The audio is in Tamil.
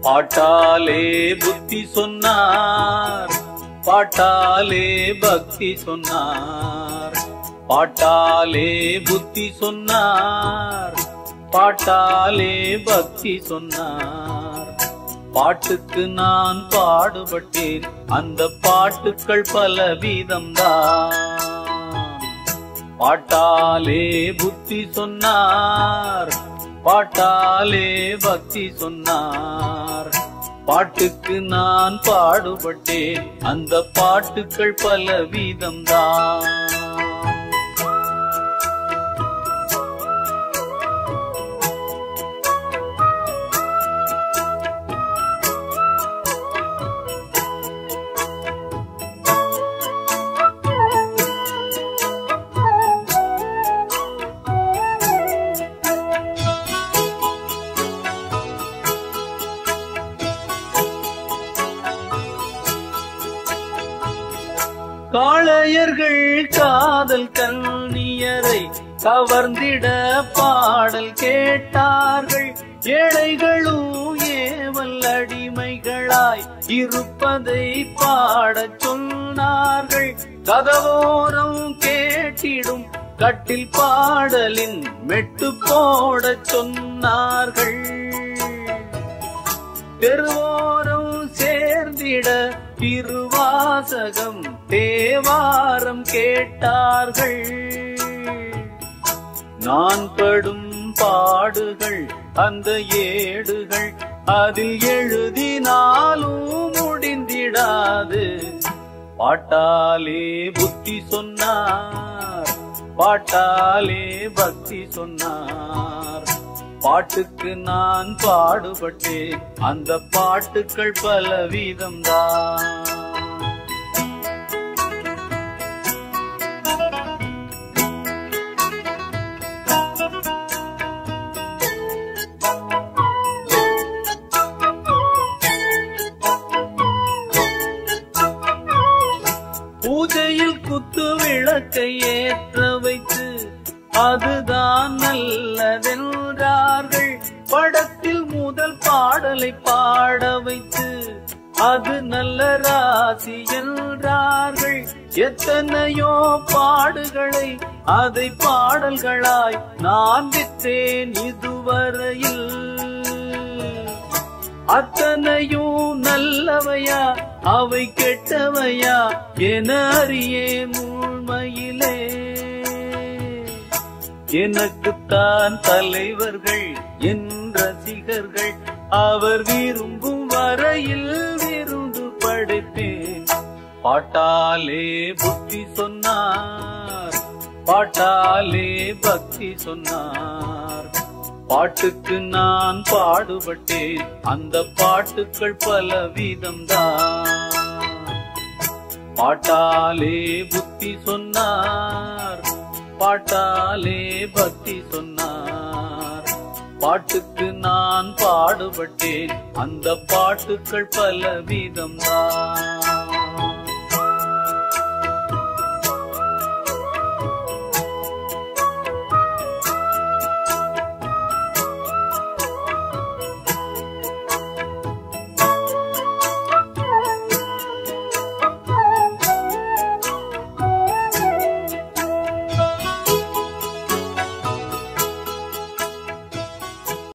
பாட்டாலே புத்தி சொன்னார், பாட்டாலே பக்தி சொன்னார். பாட்டாலே புத்தி சொன்னார், பாட்டாலே பக்தி சொன்னார். பாட்டுக்கு நான் பாடுபட்டேன், அந்த பாட்டுக்கள் பலவிதம்தான். பாட்டாலே புத்தி சொன்னார், பாட்டாலே பக்தி சொன்னார். பாட்டுக்கு நான் பாடுபட்டேன், அந்த பாட்டுக்கள் பலவிதம்தான். காளையர்கள் காதல் கன்னியரை கவர்ந்திட பாடல் கேட்டார்கள். ஏழைகளும் ஏவல் அடிமைகளாய் இருப்பதை பாடச் சொன்னார்கள். கதவோரம் கேட்டிடும் கட்டில் பாடலின் மெட்டு போடச் சொன்னார்கள். தெருவோரம் சேர்ந்திட திருவாசகம் தேவாரம் கேட்டார்கள். நான் படும் பாடுகள் அந்த ஏடுகள் அதில் எழுதினாலும் முடிந்திடாது. பாட்டாலே புத்தி சொன்னார், பாட்டாலே பக்தி சொன்னார். பாட்டுக்கு நான் பாடுபட்டேன், அந்த பாட்டுக்கள் பலவிதம்தான். பூஜையில் குத்து விளக்கை ஏற்ற வைத்து அதுதான் நல்லதென்றார்கள். படத்தில் முதல் பாடலை பாட வைத்து அது நல்ல ராசி என்றார்கள். எத்தனையோ பாடுகளை அதை பாடல்களாய் நான் விற்றேன் இதுவரையில். அத்தனையும் நல்லவையா அவை கெட்டவையா என அறியேன் உண்மையிலே. எனக்குத்தான் தலைவர்கள் என் ரசிகர்கள், அவர் விரும்பும் வரையில் விருந்து படைப்பேன். பாட்டாலே புத்தி சொன்னார், பாட்டாலே பக்தி சொன்னார். பாட்டுக்கு நான் பாடுபட்டேன், அந்த பாட்டுக்கள் பலவிதம்தான். பாட்டாலே புத்தி சொன்னார், பாட்டாலே பக்தி சொன்னார். பாட்டுக்கு நான் பாடுபட்டேன், அந்த பாட்டுக்கள் பலவிதம்தான்.